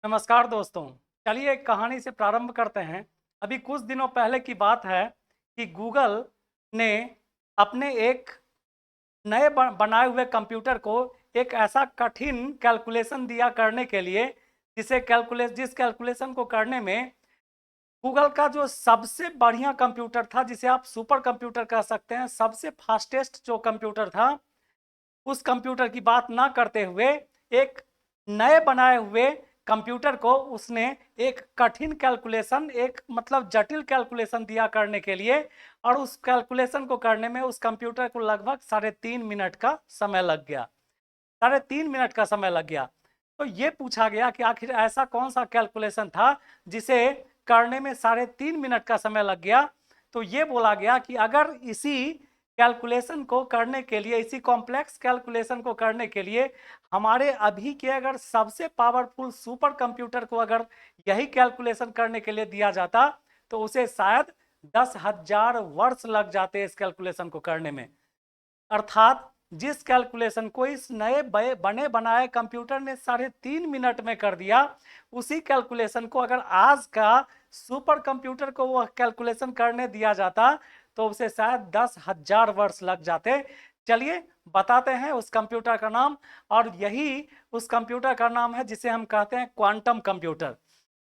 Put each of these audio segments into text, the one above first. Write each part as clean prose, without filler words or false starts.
नमस्कार दोस्तों। चलिए एक कहानी से प्रारंभ करते हैं। अभी कुछ दिनों पहले की बात है कि गूगल ने अपने एक नए बनाए हुए कंप्यूटर को एक ऐसा कठिन कैलकुलेशन दिया करने के लिए जिस कैलकुलेशन को करने में गूगल का जो सबसे बढ़िया कंप्यूटर था, जिसे आप सुपर कंप्यूटर कह सकते हैं, सबसे फास्टेस्ट जो कंप्यूटर था, उस कंप्यूटर की बात ना करते हुए एक नए बनाए हुए कंप्यूटर को उसने एक कठिन कैलकुलेशन, एक मतलब जटिल कैलकुलेशन दिया करने के लिए, और उस कैलकुलेशन को करने में उस कंप्यूटर को लगभग 3.5 मिनट का समय लग गया। 3.5 मिनट का समय लग गया। तो ये पूछा गया कि आखिर ऐसा कौन सा कैलकुलेशन था जिसे करने में 3.5 मिनट का समय लग गया। तो ये बोला गया कि अगर इसी कैलकुलेशन को करने के लिए, इसी कॉम्प्लेक्स कैलकुलेशन को करने के लिए हमारे अभी के अगर सबसे पावरफुल सुपर कंप्यूटर को अगर यही कैलकुलेशन करने के लिए दिया जाता तो उसे शायद 10,000 वर्ष लग जाते इस कैलकुलेशन को करने में। अर्थात जिस कैलकुलेशन को इस नए बने बनाए कंप्यूटर ने 3.5 मिनट में कर दिया, उसी कैलकुलेशन को अगर आज का सुपर कंप्यूटर को वह कैलकुलेशन करने दिया जाता तो उसे शायद 10,000 वर्ष लग जाते। चलिए बताते हैं उस कंप्यूटर का नाम, और यही उस कंप्यूटर का नाम है जिसे हम कहते हैं क्वांटम कंप्यूटर।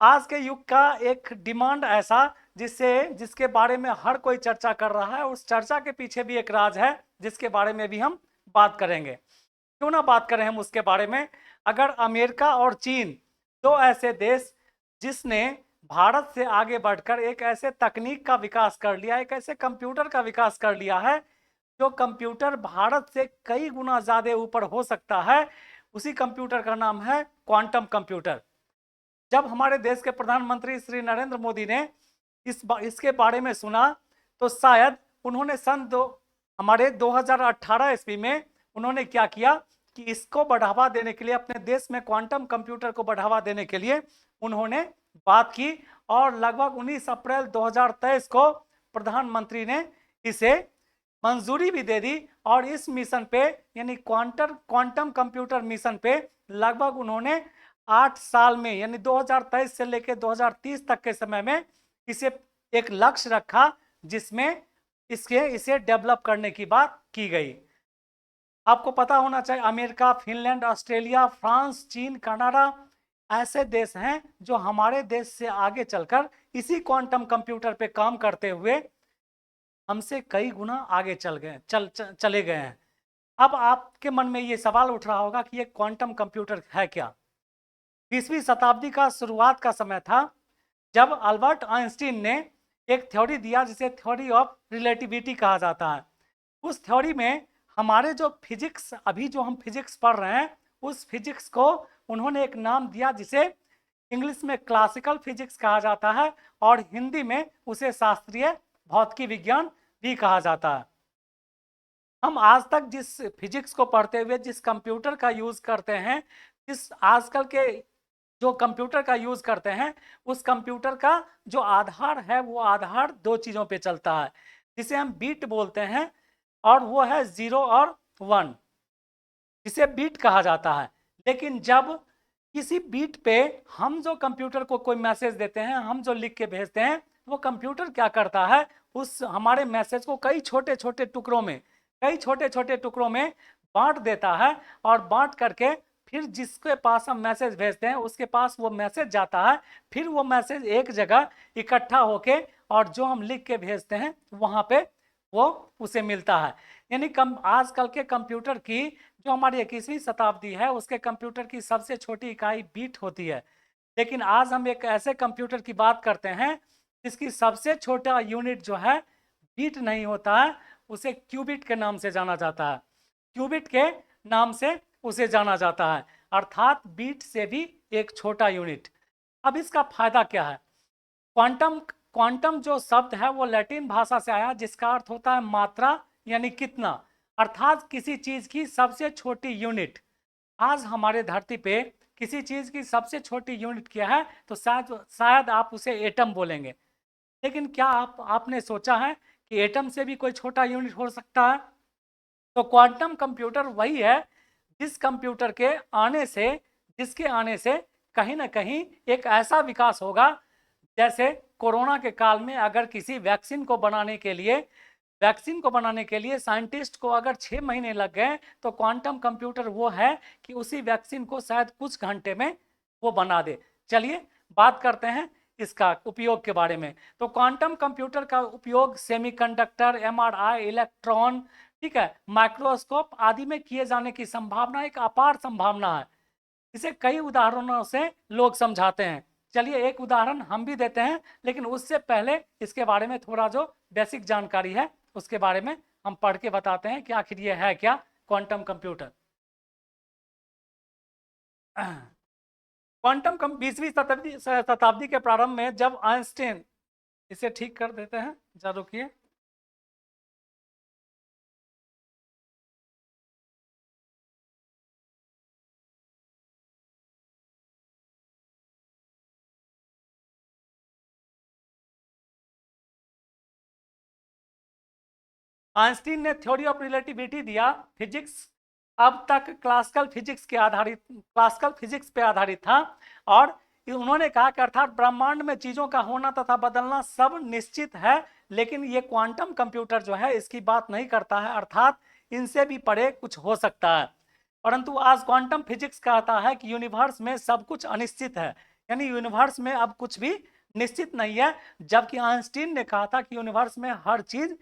आज के युग का एक डिमांड ऐसा जिसके बारे में हर कोई चर्चा कर रहा है, उस चर्चा के पीछे भी एक राज है जिसके बारे में भी हम बात करेंगे। क्यों ना बात करें हम उसके बारे में। अगर अमेरिका और चीन, दो ऐसे देश जिसने भारत से आगे बढ़कर एक ऐसे तकनीक का विकास कर लिया, एक ऐसे कंप्यूटर का विकास कर लिया है जो कंप्यूटर भारत से कई गुना ज्यादा ऊपर हो सकता है, उसी कंप्यूटर का नाम है क्वांटम कंप्यूटर। जब हमारे देश के प्रधानमंत्री श्री नरेंद्र मोदी ने इसके बारे में सुना तो शायद उन्होंने हमारे 2018 ईस्वी में उन्होंने क्या किया कि इसको बढ़ावा देने के लिए, अपने देश में क्वांटम कंप्यूटर को बढ़ावा देने के लिए उन्होंने बात की, और लगभग 19 अप्रैल 2023 को प्रधानमंत्री ने इसे मंजूरी भी दे दी। और इस मिशन पे, यानी क्वांटम कंप्यूटर मिशन पे, लगभग उन्होंने 8 साल में, यानी 2023 से लेकर 2030 तक के समय में इसे एक लक्ष्य रखा जिसमें इसे डेवलप करने की बात की गई। आपको पता होना चाहिए अमेरिका, फिनलैंड, ऑस्ट्रेलिया, फ्रांस, चीन, कनाडा ऐसे देश हैं जो हमारे देश से आगे चलकर इसी क्वांटम कंप्यूटर पे काम करते हुए हमसे कई गुना आगे चले गए हैं। अब आपके मन में ये सवाल उठ रहा होगा कि ये क्वांटम कंप्यूटर है क्या। 20वीं शताब्दी का शुरुआत का समय था जब अल्बर्ट आइंस्टीन ने एक थ्योरी दिया जिसे थ्योरी ऑफ रिलेटिविटी कहा जाता है। उस थ्योरी में हमारे जो फिजिक्स, अभी जो हम फिजिक्स पढ़ रहे हैं, उस फिजिक्स को उन्होंने एक नाम दिया जिसे इंग्लिश में क्लासिकल फिजिक्स कहा जाता है और हिंदी में उसे शास्त्रीय भौतिकी विज्ञान भी कहा जाता है। हम आज तक जिस फिजिक्स को पढ़ते हुए जिस कंप्यूटर का यूज करते हैं, जिस आजकल के जो कंप्यूटर का यूज करते हैं, उस कंप्यूटर का जो आधार है वो आधार दो चीजों पे चलता है जिसे हम बीट बोलते हैं, और वो है 0 और 1, जिसे बीट कहा जाता है। लेकिन जब किसी बीट पे हम जो कंप्यूटर को कोई मैसेज देते हैं, हम जो लिख के भेजते हैं, वो कंप्यूटर क्या करता है, उस हमारे मैसेज को कई छोटे छोटे टुकड़ों में बांट देता है, और बांट करके फिर जिसके पास हम मैसेज भेजते हैं उसके पास वो मैसेज जाता है। फिर वो मैसेज एक जगह इकट्ठा होके और जो हम लिख के भेजते हैं वहां पे वो उसे मिलता है। यानी आजकल के कंप्यूटर की, जो हमारी 21वीं शताब्दी है, उसके कंप्यूटर की सबसे छोटी इकाई बीट होती है। लेकिन आज हम एक ऐसे कंप्यूटर की बात करते हैं जिसकी सबसे छोटा यूनिट जो है बीट नहीं होता है, उसे क्यूबिट के नाम से जाना जाता है। क्यूबिट के नाम से उसे जाना जाता है, अर्थात बीट से भी एक छोटा यूनिट। अब इसका फायदा क्या है। क्वांटम क्वांटम जो शब्द है वो लैटिन भाषा से आया जिसका अर्थ होता है मात्रा, यानी कितना, अर्थात किसी चीज की सबसे छोटी यूनिट। आज हमारे धरती पे किसी चीज की सबसे छोटी यूनिट क्या है तो शायद आप उसे एटम बोलेंगे। लेकिन क्या आपने सोचा है कि एटम से भी कोई छोटा यूनिट हो सकता है। तो क्वांटम कंप्यूटर वही है जिस कंप्यूटर के आने से जिसके आने से कहीं ना कहीं एक ऐसा विकास होगा जैसे कोरोना के काल में अगर किसी वैक्सीन को बनाने के लिए साइंटिस्ट को अगर 6 महीने लग गए, तो क्वांटम कंप्यूटर वो है कि उसी वैक्सीन को शायद कुछ घंटे में वो बना दे। चलिए बात करते हैं इसका उपयोग के बारे में। तो क्वांटम कंप्यूटर का उपयोग सेमीकंडक्टर, एमआरआई, इलेक्ट्रॉन, ठीक है, माइक्रोस्कोप आदि में किए जाने की संभावना एक अपार संभावना है। इसे कई उदाहरणों से लोग समझाते हैं। चलिए एक उदाहरण हम भी देते हैं, लेकिन उससे पहले इसके बारे में थोड़ा जो बेसिक जानकारी है उसके बारे में हम पढ़ के बताते हैं कि आखिर ये है क्या क्वांटम कंप्यूटर। क्वांटम 20वीं शताब्दी के प्रारंभ में जब आइंस्टीन, इसे ठीक कर देते हैं, जरा रुकिए। आइंस्टीन ने थ्योरी ऑफ रिलेटिविटी दिया। फिजिक्स अब तक क्लासिकल फिजिक्स पे आधारित था, और उन्होंने कहा कि अर्थात ब्रह्मांड में चीजों का होना तथा बदलना सब निश्चित है, लेकिन ये क्वांटम कंप्यूटर जो है इसकी बात नहीं करता है, अर्थात इनसे भी परे कुछ हो सकता है। परंतु आज क्वांटम फिजिक्स कहता है कि यूनिवर्स में सब कुछ अनिश्चित है, यानी यूनिवर्स में अब कुछ भी निश्चित नहीं है, जबकि आइंस्टीन ने कहा था कि यूनिवर्स में हर चीज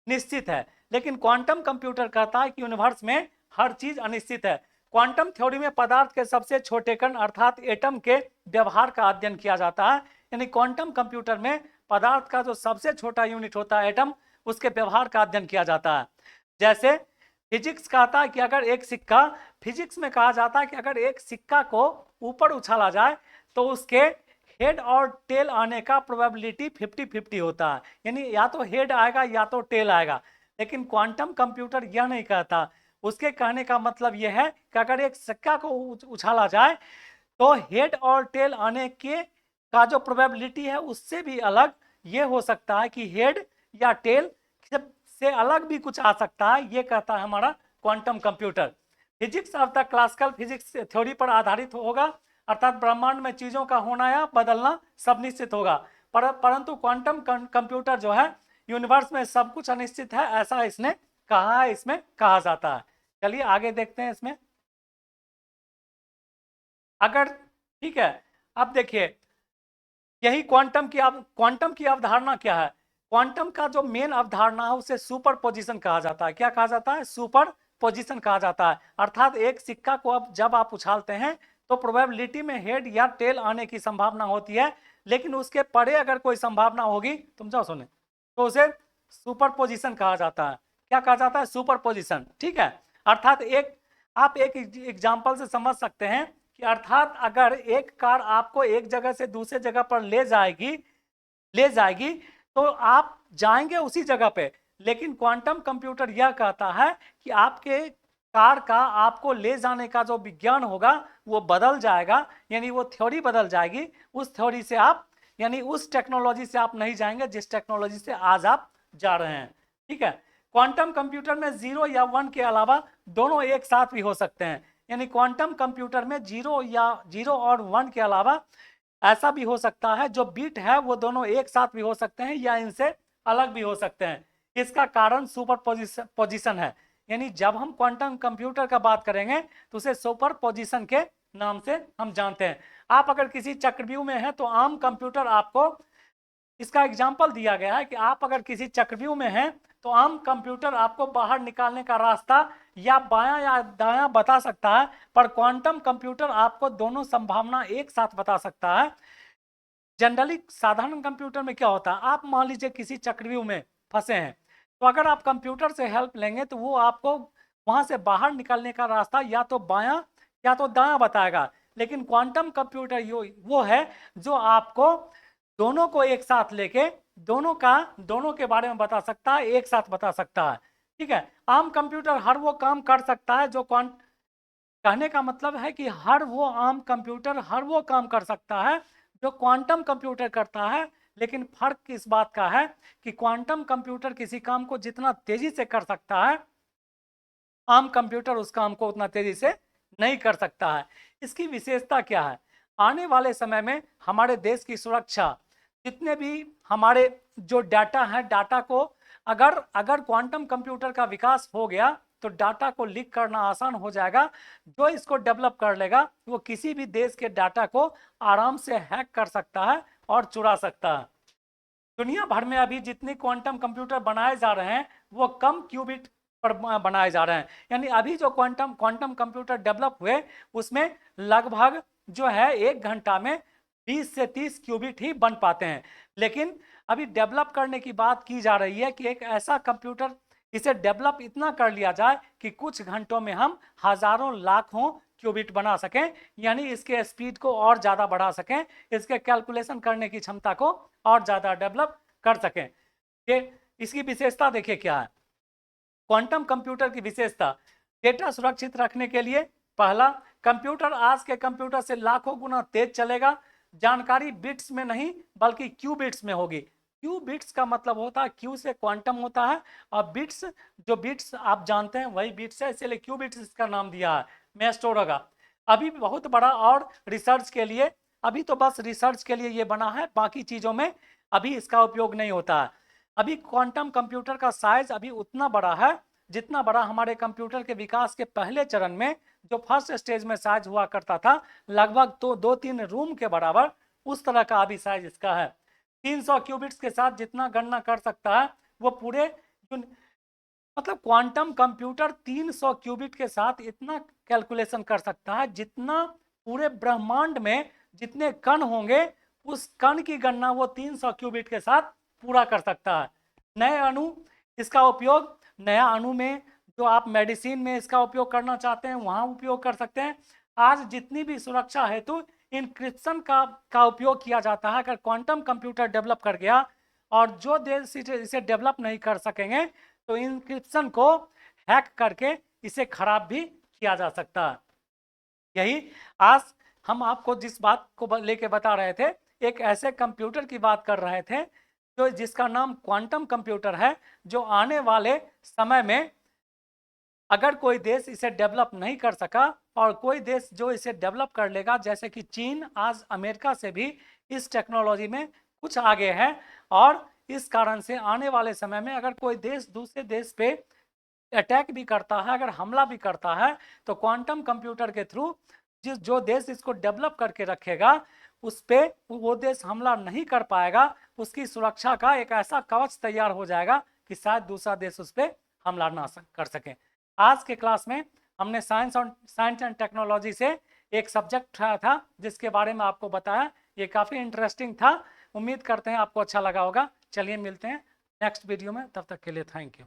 निश्चित है। लेकिन क्वांटम कंप्यूटर कहता है कि यूनिवर्स में हर चीज अनिश्चित है। क्वांटम थ्योरी में पदार्थ के सबसे छोटे कण अर्थात एटम के व्यवहार का अध्ययन किया जाता है, यानी क्वांटम कंप्यूटर में पदार्थ का जो सबसे छोटा यूनिट होता है एटम, उसके व्यवहार का अध्ययन किया जाता है। जैसे फिजिक्स कहता है कि अगर एक सिक्का, फिजिक्स में कहा जाता है कि अगर एक सिक्का को ऊपर उछाला जाए तो उसके हेड और टेल आने का प्रोबेबिलिटी 50-50 होता है, यानी या तो हेड आएगा या तो टेल आएगा। लेकिन क्वांटम कंप्यूटर यह नहीं कहता। उसके कहने का मतलब यह है कि अगर एक सिक्का को उछाला जाए तो हेड और टेल आने के का जो प्रोबेबिलिटी है उससे भी अलग ये हो सकता है कि हेड या टेल से अलग भी कुछ आ सकता है, ये कहता है हमारा क्वांटम कंप्यूटर। फिजिक्स अब तक क्लासिकल फिजिक्स थ्योरी पर आधारित होगा, अर्थात ब्रह्मांड में चीजों का होना या बदलना सब निश्चित होगा। परंतु क्वांटम कंप्यूटर जो है यूनिवर्स में सब कुछ अनिश्चित है, ऐसा इसने कहा है, इसमें कहा जाता है। चलिए आगे देखते हैं इसमें। अगर ठीक है, अब देखिए यही क्वांटम की अवधारणा क्या है। क्वांटम का जो मेन अवधारणा है उसे सुपर पोजिशन कहा जाता है। क्या कहा जाता है? सुपर पोजिशन कहा जाता है। अर्थात एक सिक्का को अब जब आप उछालते हैं तो प्रोबेबिलिटी में हेड या टेल आने की संभावना होती है, लेकिन उसके परे अगर कोई संभावना होगी, तुम जाओ सुने, तो उसे सुपर पोजिशन कहा जाता है। क्या कहा जाता है? Super position. ठीक है, अर्थात आप एक एग्जाम्पल से समझ सकते हैं कि अर्थात अगर एक कार आपको एक जगह से दूसरे जगह पर ले जाएगी तो आप जाएंगे उसी जगह पे, लेकिन क्वांटम कंप्यूटर यह कहता है कि आपके कार का आपको ले जाने का जो विज्ञान होगा वो बदल जाएगा, यानी वो थ्योरी बदल जाएगी। उस थ्योरी से आप, यानी उस टेक्नोलॉजी से आप नहीं जाएंगे जिस टेक्नोलॉजी से आज आप जा रहे हैं। ठीक है, क्वांटम कंप्यूटर में 0 या 1 के अलावा दोनों एक साथ भी हो सकते हैं, यानी क्वांटम कंप्यूटर में 0 और 1 के अलावा ऐसा भी हो सकता है जो बीट है वो दोनों एक साथ भी हो सकते हैं या इनसे अलग भी हो सकते हैं। इसका कारण सुपर पोजिशन है, यानी जब हम क्वांटम कंप्यूटर का बात करेंगे तो उसे सुपर पोजिशन के नाम से हम जानते हैं। आप अगर किसी चक्रव्यूह में हैं तो आम कंप्यूटर आपको, इसका एग्जाम्पल दिया गया है कि आप अगर किसी चक्रव्यूह में हैं तो आम कंप्यूटर आपको बाहर निकालने का रास्ता या बायां या दायां बता सकता है, पर क्वांटम कंप्यूटर आपको दोनों संभावना एक साथ बता सकता है। जनरली साधारण कंप्यूटर में क्या होता है, आप मान लीजिए किसी चक्रव्यूह में फंसे हैं, तो अगर आप कंप्यूटर से हेल्प लेंगे तो वो आपको वहां से बाहर निकलने का रास्ता या तो बायां या तो दायां बताएगा। लेकिन क्वांटम कंप्यूटर वो है जो आपको दोनों को एक साथ लेके दोनों के बारे में बता सकता है, एक साथ बता सकता है। ठीक है, आम कंप्यूटर हर वो काम कर सकता है जो कहने का मतलब है कि आम कंप्यूटर हर वो काम कर सकता है जो क्वांटम कंप्यूटर करता है। लेकिन फर्क इस बात का है कि क्वांटम कंप्यूटर किसी काम को जितना तेजी से कर सकता है, आम कंप्यूटर उस काम को उतना तेजी से नहीं कर सकता है। इसकी विशेषता क्या है? आने वाले समय में हमारे देश की सुरक्षा, जितने भी हमारे जो डाटा है, डाटा को अगर अगर क्वांटम कंप्यूटर का विकास हो गया तो डाटा को लीक करना आसान हो जाएगा। जो इसको डेवलप कर लेगा वो किसी भी देश के डाटा को आराम से हैक कर सकता है और चुरा सकता है। दुनिया भर में अभी जितने क्वांटम कंप्यूटर बनाए जा रहे हैं वो कम क्यूबिट पर बनाए जा रहे हैं। यानी अभी जो क्वांटम क्वांटम कंप्यूटर डेवलप हुए उसमें लगभग जो है 1 घंटा में 20 से 30 क्यूबिट ही बन पाते हैं। लेकिन अभी डेवलप करने की बात की जा रही है कि एक ऐसा कंप्यूटर, इसे डेवलप इतना कर लिया जाए कि कुछ घंटों में हम हजारों लाखों क्यूबिट बना सकें, यानी इसके स्पीड को और ज़्यादा बढ़ा सकें, इसके कैलकुलेशन करने की क्षमता को और ज़्यादा डेवलप कर सकें। ये इसकी विशेषता देखिए क्या है। क्वांटम कंप्यूटर की विशेषता, डेटा सुरक्षित रखने के लिए पहला, कंप्यूटर आज के कंप्यूटर से लाखों गुना तेज चलेगा। जानकारी बिट्स में नहीं बल्कि क्यू बिट्स में होगी। क्यू बिट्स का मतलब होता है क्यू से क्वांटम होता है और बिट्स, जो बिट्स आप जानते हैं वही बिट्स है, इसलिए क्यू बिट्स इसका नाम दिया है, में स्टोर होगा। अभी बहुत बड़ा और रिसर्च के लिए, अभी तो बस रिसर्च के लिए ये बना है, बाकी चीज़ों में अभी इसका उपयोग नहीं होता है। अभी क्वांटम कंप्यूटर का साइज अभी उतना बड़ा है जितना बड़ा हमारे कंप्यूटर के विकास के पहले चरण में जो फर्स्ट स्टेज में साइज हुआ करता था, लगभग तो 2-3 रूम के बराबर, उस तरह का अभी साइज इसका है। 300 क्यूबिट्स के साथ जितना गणना कर सकता है वो पूरे, मतलब क्वांटम कंप्यूटर 300 क्यूबिट के साथ इतना कैलकुलेशन कर सकता है जितना पूरे ब्रह्मांड में जितने कण होंगे उस कण की गणना वो 300 क्यूबिट के साथ पूरा कर सकता है। नए अणु, इसका उपयोग नया अणु में, जो आप मेडिसिन में इसका उपयोग करना चाहते हैं वहाँ उपयोग कर सकते हैं। आज जितनी भी सुरक्षा हेतु इंक्रिप्शन का उपयोग किया जाता है। अगर क्वांटम कंप्यूटर डेवलप कर गया और जो देश इसे डेवलप नहीं कर सकेंगे तो इंक्रिप्शन को हैक करके इसे खराब भी किया जा सकता है। यही आज हम आपको जिस बात को लेके बता रहे थे, एक ऐसे कंप्यूटर की बात कर रहे थे जो जिसका नाम क्वांटम कंप्यूटर है, जो आने वाले समय में अगर कोई देश इसे डेवलप नहीं कर सका और कोई देश जो इसे डेवलप कर लेगा, जैसे कि चीन आज अमेरिका से भी इस टेक्नोलॉजी में कुछ आगे है, और इस कारण से आने वाले समय में अगर कोई देश दूसरे देश पे अटैक भी करता है, अगर हमला भी करता है, तो क्वांटम कंप्यूटर के थ्रू जो देश इसको डेवलप करके रखेगा उस पे वो देश हमला नहीं कर पाएगा। उसकी सुरक्षा का एक ऐसा कवच तैयार हो जाएगा कि शायद दूसरा देश उस पर हमला ना कर सके। आज के क्लास में हमने साइंस एंड टेक्नोलॉजी से एक सब्जेक्ट उठाया था जिसके बारे में आपको बताया। ये काफ़ी इंटरेस्टिंग था। उम्मीद करते हैं आपको अच्छा लगा होगा। चलिए मिलते हैं नेक्स्ट वीडियो में, तब तक के लिए थैंक यू।